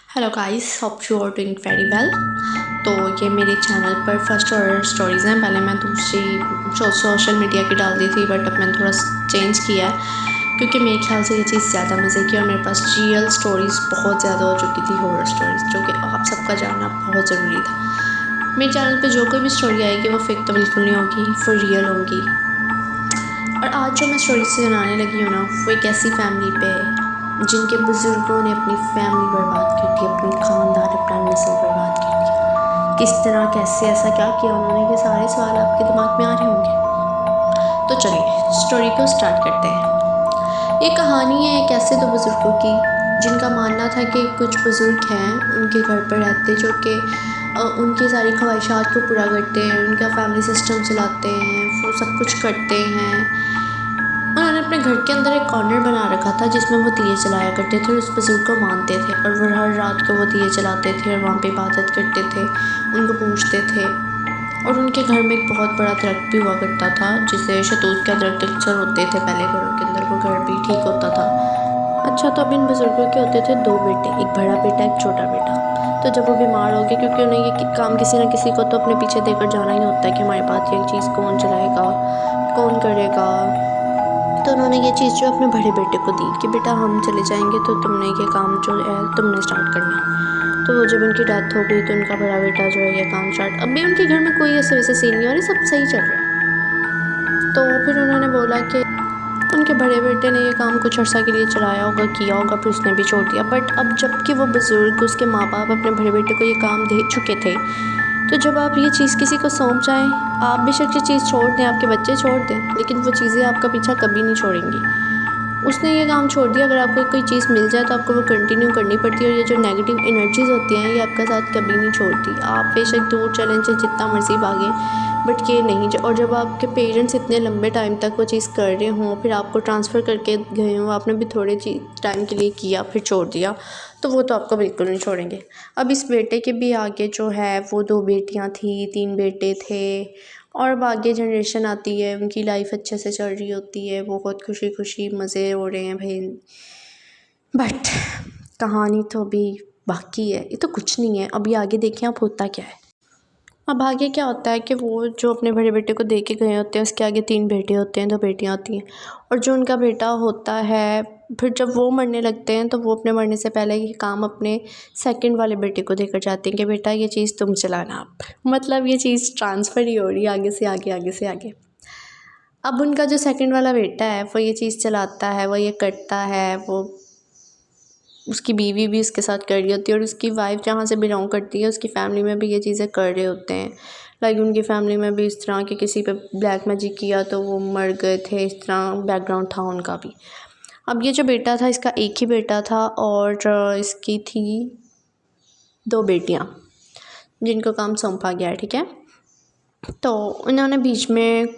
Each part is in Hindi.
Hello guys, hope you are doing very well. तो ये मेरे चैनल पर फर्स्ट हॉरर स्टोरीज़ हैं। पहले मैं दूसरी सोशल मीडिया की डाल दी थी, बट अब मैंने थोड़ा चेंज किया है क्योंकि मेरे ख्याल से ये चीज़ ज़्यादा मज़े की और मेरे पास रियल स्टोरीज़ बहुत ज़्यादा हो चुकी थी, हॉरर स्टोरीज़, जो कि आप सबका जानना बहुत ज़रूरी था। मेरे चैनल पे जो कोई भी स्टोरी आएगी वो फेक तो बिल्कुल नहीं होगी, वो रियल होगी। और आज जो मैं स्टोरी सुनाने लगी हूँ ना, वो एक ऐसी फैमिली पे है जिनके बुज़ुर्गों ने अपनी फैमिली बर्बाद कर दी, अपनी ख़ानदान, अपना नस्ल बर्बाद कर दिया। किस तरह, कैसे, ऐसा क्या किया उन्होंने, ये सारे सवाल आपके दिमाग में आ रहे होंगे। तो चलिए स्टोरी को स्टार्ट करते हैं। ये कहानी है एक ऐसे दो बुज़ुर्गों की जिनका मानना था कि कुछ बुज़ुर्ग हैं उनके घर पर रहते, जो कि उनकी सारी ख्वाहिशात को पूरा करते हैं, उनका फैमिली सिस्टम चलाते हैं, वो सब कुछ करते हैं। उन्होंने अपने घर के अंदर एक कॉर्नर बना रखा था जिसमें वो दिए जलाया करते थे और उस बुज़ुर्ग को मानते थे, और वो हर रात को वो दिए जलाते थे और वहाँ पे इबादत करते थे, उनको पूजते थे। और उनके घर में एक बहुत बड़ा दरख्त भी हुआ करता था जिसे शतूत का दरख्त अक्सर होते थे पहले घरों के अंदर, वो घर भी ठीक होता था। अच्छा, तो अब इन बुज़ुर्गों के होते थे दो बेटे, एक बड़ा बेटा एक छोटा बेटा। तो जब वो बीमार हो गए, क्योंकि उन्हें ये काम किसी न किसी को तो अपने पीछे देकर जाना ही होता है कि हमारे पास ये चीज़ कौन चलाएगा, कौन करेगा। तो उन्होंने ये चीज़ जो अपने बड़े बेटे को दी कि बेटा हम चले जाएंगे तो तुमने ये काम जो है तुमने स्टार्ट करना। तो जब उनकी डेथ हो गई तो उनका बड़ा बेटा जो है ये काम स्टार्ट, अभी उनके घर में कोई ऐसे वैसे सीन नहीं हो रही, सब सही चल रहा है। तो फिर उन्होंने बोला कि उनके बड़े बेटे ने ये काम कुछ अर्सा के लिए चलाया होगा, किया होगा, फिर उसने भी छोड़ दिया। बट अब जबकि वो बुज़ुर्ग, उसके माँ बाप अपने बड़े बेटे को ये काम दे चुके थे, तो जब आप ये चीज़ किसी को सौंप जाएँ, आप बेशक ये चीज़ छोड़ दें, आपके बच्चे छोड़ दें, लेकिन वो चीज़ें आपका पीछा कभी नहीं छोड़ेंगी। उसने ये काम छोड़ दिया, अगर आपको कोई चीज़ मिल जाए तो आपको वो कंटिन्यू करनी पड़ती है, और ये जो नेगेटिव एनर्जीज़ होती हैं ये आपका साथ कभी नहीं छोड़ती। आप बेशक दूर चलें चाहे जितना मर्ज़ी भागें, बट ये नहीं। और जब आपके पेरेंट्स इतने लंबे टाइम तक वो चीज़ कर रहे हों, फिर आपको ट्रांसफ़र करके गए हों, आपने भी थोड़े टाइम के लिए किया फिर छोड़ दिया, तो वो तो आपको बिल्कुल नहीं छोड़ेंगे। अब इस बेटे के भी आगे जो है वो 2 बेटियाँ थी, 3 बेटे थे, और अब आगे जनरेशन आती है, उनकी लाइफ अच्छे से चल रही होती है, वो बहुत खुशी खुशी मज़े हो रहे हैं भाई। बट कहानी तो अभी बाकी है, ये तो कुछ नहीं है, अभी आगे देखें आप होता क्या है। अब आगे क्या होता है कि वो जो अपने बड़े बेटे को दे के गए होते हैं, उसके आगे 3 बेटे होते हैं, 2 बेटियाँ होती हैं। और जो उनका बेटा होता है, फिर जब वो मरने लगते हैं तो वो अपने मरने से पहले ये काम अपने सेकंड वाले बेटे को देकर जाते हैं कि बेटा ये चीज़ तुम चलाना अब। मतलब ये चीज़ ट्रांसफ़र ही हो रही है आगे से आगे, आगे से आगे। अब उनका जो सेकंड वाला बेटा है वो ये चीज़ चलाता है, वो ये करता है, वो उसकी बीवी भी उसके साथ कर रही होती है, और उसकी वाइफ जहाँ से बिलोंग करती है उसकी फ़ैमिली में भी ये चीज़ें कर रहे होते हैं। लाइक उनकी फ़ैमिली में भी इस तरह के किसी पे ब्लैक मैजिक किया तो वो मर गए थे, इस तरह बैकग्राउंड था उनका भी। अब ये जो बेटा था, इसका एक ही बेटा था, और इसकी थी 2 बेटियाँ जिनको काम सौंपा गया है, ठीक है। तो उन्होंने बीच में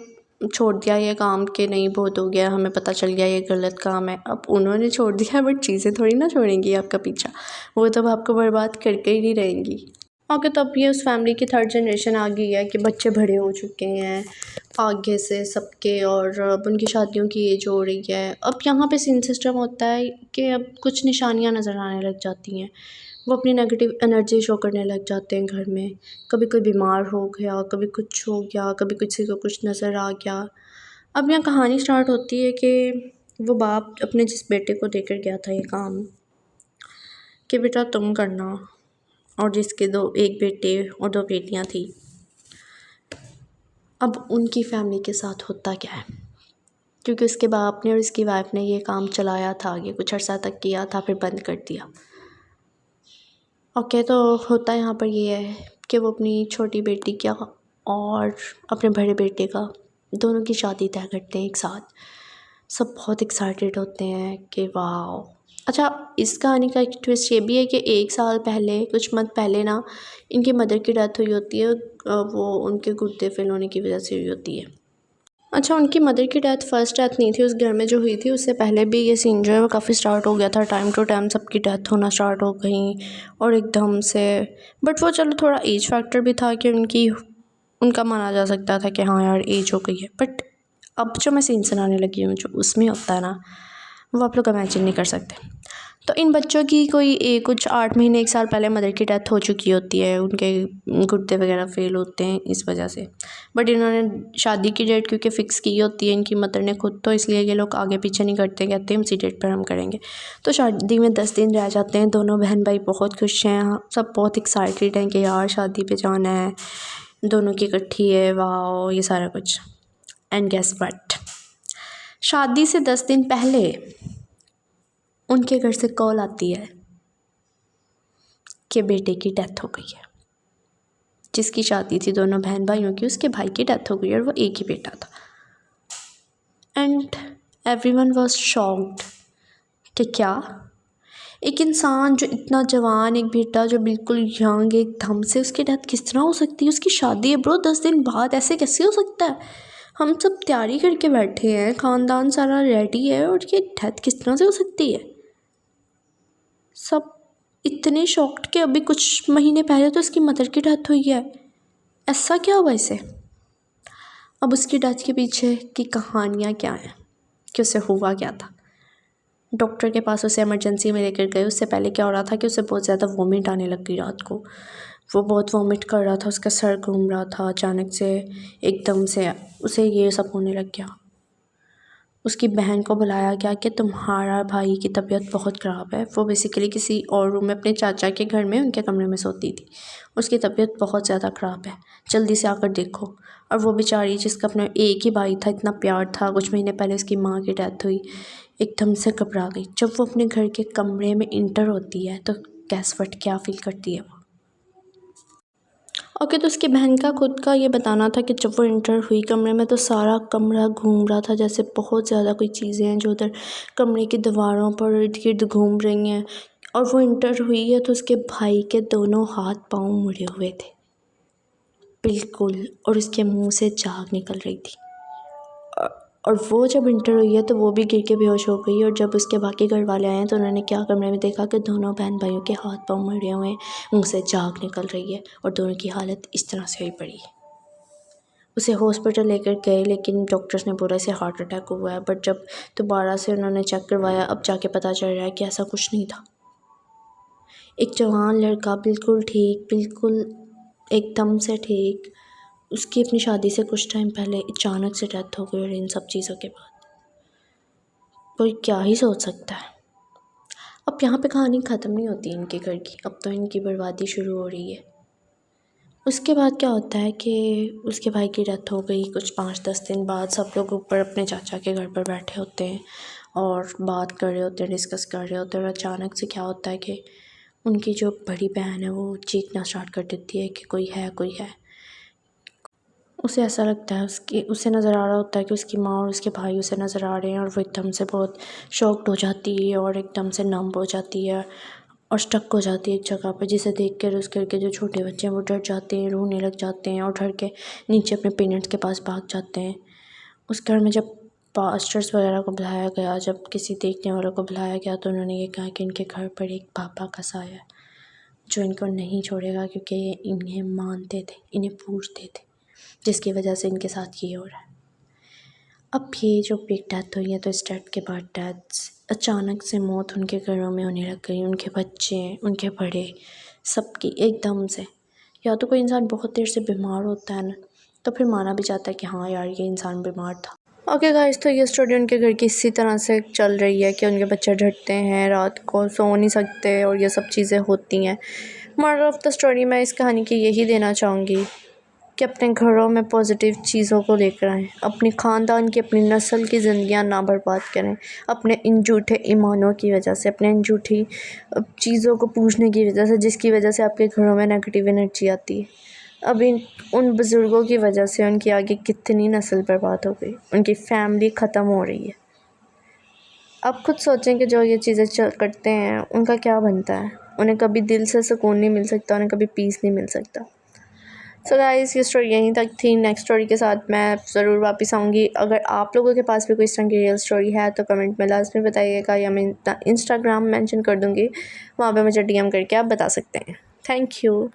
छोड़ दिया ये काम कि नहीं बहुत हो गया, हमें पता चल गया ये गलत काम है। अब उन्होंने छोड़ दिया है, बट चीज़ें थोड़ी ना छोड़ेंगी आपका पीछा, वो तो आपको बर्बाद करके ही रहेंगी। ओके, तो अब ये उस फैमिली की 3rd जनरेशन आ गई है कि बच्चे बड़े हो चुके हैं आगे से सबके, और अब उनकी शादियों की एज हो रही है। अब यहाँ पे सीन सिस्टम होता है कि अब कुछ निशानियाँ नज़र आने लग जाती हैं, वो अपनी नेगेटिव एनर्जी शो करने लग जाते हैं घर में। कभी कोई बीमार हो गया, कभी कुछ हो गया, कभी किसी को कुछ नज़र आ गया। अब यहाँ कहानी स्टार्ट होती है कि वो बाप अपने जिस बेटे को देकर गया था ये काम कि बेटा तुम करना, और जिसके एक बेटे और 2 बेटियाँ थी, अब उनकी फैमिली के साथ होता क्या है, क्योंकि उसके बाप ने और उसकी वाइफ ने ये काम चलाया था आगे, कुछ अर्सा तक किया था फिर बंद कर दिया। ओके, तो होता यहाँ पर ये है कि वो अपनी छोटी बेटी का और अपने बड़े बेटे का दोनों की शादी तय करते हैं एक साथ। सब बहुत एक्साइटेड होते हैं कि वाह। अच्छा, इस कहानी का एक ट्विस्ट ये भी है कि 1 साल पहले, कुछ मंथ पहले ना, इनकी मदर की डेथ हुई होती है, वो उनके गुर्दे फेल होने की वजह से हुई होती है। अच्छा, उनकी मदर की डेथ फर्स्ट डेथ नहीं थी उस घर में जो हुई थी, उससे पहले भी ये सीन जो है वो काफ़ी स्टार्ट हो गया था। टाइम टू टाइम सबकी डेथ होना स्टार्ट हो गई और एकदम से। बट वो चलो थोड़ा एज फैक्टर भी था कि उनका माना जा सकता था कि हाँ यार एज हो गई है। बट अब जो मैं सीन सुनाने लगी हूँ जो उसमें होता है ना, वो आप लोग इमेजिन नहीं कर सकते। तो इन बच्चों की कोई कुछ 8 महीने 1 साल पहले मदर की डेथ हो चुकी होती है, उनके गुर्दे वगैरह फेल होते हैं इस वजह से। बट इन्होंने शादी की डेट क्योंकि फ़िक्स की होती है इनकी मदर ने खुद, तो इसलिए ये लोग आगे पीछे नहीं करते, कहते हैं उसी डेट पर हम करेंगे। तो शादी में 10 दिन रह जाते हैं, दोनों बहन भाई बहुत खुश हैं, सब बहुत एक्साइटेड हैं कि यार शादी पे जाना है, दोनों की इकट्ठी है, वाह ये सारा कुछ। एंड गेस व्हाट, शादी से 10 दिन पहले उनके घर से कॉल आती है कि बेटे की डेथ हो गई है। जिसकी शादी थी दोनों बहन भाइयों की, उसके भाई की डेथ हो गई और वो एक ही बेटा था। एंड एवरीवन वाज शॉक्ड कि क्या एक इंसान जो इतना जवान, एक बेटा जो बिल्कुल यंग, एकदम से उसकी डेथ किस तरह हो सकती है? उसकी शादी है ब्रो 10 दिन बाद, ऐसे कैसे हो सकता है? हम सब तैयारी करके बैठे हैं, ख़ानदान सारा रेडी है, और ये डेथ किस तरह से हो सकती है? सब इतने शॉक्ड कि अभी कुछ महीने पहले तो उसकी मदर की डेथ हुई है, ऐसा क्या हुआ इसे? अब उसकी डेथ के पीछे की कहानियाँ क्या हैं, कि उसे हुआ क्या था? डॉक्टर के पास उसे इमरजेंसी में लेकर गए। उससे पहले क्या हो रहा था कि उसे बहुत ज़्यादा वॉमिट आने लग गई रात को। वो बहुत वॉमिट कर रहा था, उसका सर घूम रहा था, अचानक से एकदम से उसे ये सब होने लग गया। उसकी बहन को बुलाया गया कि तुम्हारा भाई की तबीयत बहुत ख़राब है। वो बेसिकली किसी और रूम में अपने चाचा के घर में उनके कमरे में सोती थी। उसकी तबीयत बहुत ज़्यादा ख़राब है, जल्दी से आकर देखो। और वो बेचारी जिसका अपना एक ही भाई था, इतना प्यार था, कुछ महीने पहले उसकी माँ की डेथ हुई, एकदम से घबरा गई। जब वो अपने घर के कमरे में इंटर होती है तो गैस व्हाट क्या फ़ील करती है वो? ओके, तो उसकी बहन का खुद का ये बताना था कि जब वो इंटर हुई कमरे में तो सारा कमरा घूम रहा था, जैसे बहुत ज़्यादा कोई चीज़ें हैं जो उधर कमरे की दीवारों पर इर्द गिर्द घूम रही हैं। और वो इंटर हुई है तो उसके भाई के दोनों हाथ पाँव मुड़े हुए थे बिल्कुल, और उसके मुंह से झाग निकल रही थी। और वो जब इंटर हुई है तो वो भी गिर के बेहोश हो गई। और जब उसके बाकी घर वाले आए हैं तो उन्होंने क्या कमरे में देखा कि दोनों बहन भाइयों के हाथ पाँव मुड़े हुए हैं, मुंह से झाग निकल रही है, और दोनों की हालत इस तरह से हुई पड़ी है। उसे हॉस्पिटल लेकर गए, लेकिन डॉक्टर्स ने बोला इसे हार्ट अटैक हुआ है। बट जब दोबारा से उन्होंने चेक करवाया, अब जाके पता चल रहा है कि ऐसा कुछ नहीं था। एक जवान लड़का बिल्कुल ठीक, बिल्कुल एकदम से ठीक, उसकी अपनी शादी से कुछ टाइम पहले अचानक से डेथ हो गई। और इन सब चीज़ों के बाद कोई क्या ही सोच सकता है। अब यहाँ पे कहानी ख़त्म नहीं होती इनके घर की, अब तो इनकी बर्बादी शुरू हो रही है। उसके बाद क्या होता है कि उसके भाई की डेथ हो गई। कुछ 5-10 दिन बाद सब लोग ऊपर अपने चाचा के घर पर बैठे होते हैं और बात कर रहे होते हैं, डिस्कस कर रहे होते हैं। और अचानक से क्या होता है कि उनकी जो बड़ी बहन है वो चीखना स्टार्ट कर देती है कि कोई है, कोई है। उसे ऐसा लगता है, उसे नज़र आ रहा होता है कि उसकी माँ और उसके भाई उसे नज़र आ रहे हैं। और वो एकदम से बहुत शॉक्ड हो जाती है और एकदम से नंब हो जाती है और स्टक हो जाती है एक जगह पर, जिसे देख कर उस घर के जो छोटे बच्चे हैं वो डर जाते हैं, रोने लग जाते हैं और डर के नीचे अपने पेरेंट्स के पास भाग जाते हैं। उस घर में जब पास्टर्स वगैरह को बुलाया गया, जब किसी देखने वालों को बुलाया गया, तो उन्होंने ये कहा कि इनके घर पर एक पापा का साया है जो इनको नहीं छोड़ेगा, क्योंकि ये इन्हें मानते थे, इन्हें पूजते थे, जिसकी वजह से इनके साथ ये हो रहा है। अब ये जो बिग डेथ हुई है, तो इस डेथ के बाद डेथ्स अचानक से मौत उनके घरों में होने लग गई। उनके बच्चे, उनके बड़े, सबकी एकदम से। या तो कोई इंसान बहुत देर से बीमार होता है ना, तो फिर माना भी जाता है कि हाँ यार ये इंसान बीमार था। ओके गाइस, तो ये स्टोरी उनके घर की इसी तरह से चल रही है कि उनके बच्चे डरते हैं, रात को सो नहीं सकते और ये सब चीज़ें होती हैं। मोरल ऑफ द स्टोरी मैं इस कहानी की यही देना चाहूँगी कि अपने घरों में पॉजिटिव चीज़ों को लेकर आएँ, अपनी ख़ानदान की, अपनी नस्ल की ज़िंदगियाँ ना बर्बाद करें अपने इन झूठे ईमानों की वजह से, अपने इन झूठी चीज़ों को पूजने की वजह से, जिसकी वजह से आपके घरों में नेगेटिव एनर्जी आती है। अब उन बुज़ुर्गों की वजह से उनकी आगे कितनी नस्ल बर्बाद हो गई, उनकी फैमिली ख़त्म हो रही है। अब खुद सोचें कि जो ये चीज़ें करते हैं उनका क्या बनता है। उन्हें कभी दिल से सुकून नहीं मिल सकता, उन्हें कभी पीस नहीं मिल सकता। सो गाइस, ये स्टोरी यहीं तक थी। नेक्स्ट स्टोरी के साथ मैं ज़रूर वापस आऊँगी। अगर आप लोगों के पास भी कोई इस तरह की रियल स्टोरी है तो कमेंट में लाजमी बताइएगा, या मैं इंस्टाग्राम मेंशन कर दूँगी, वहाँ पे मुझे DM करके आप बता सकते हैं। Thank you.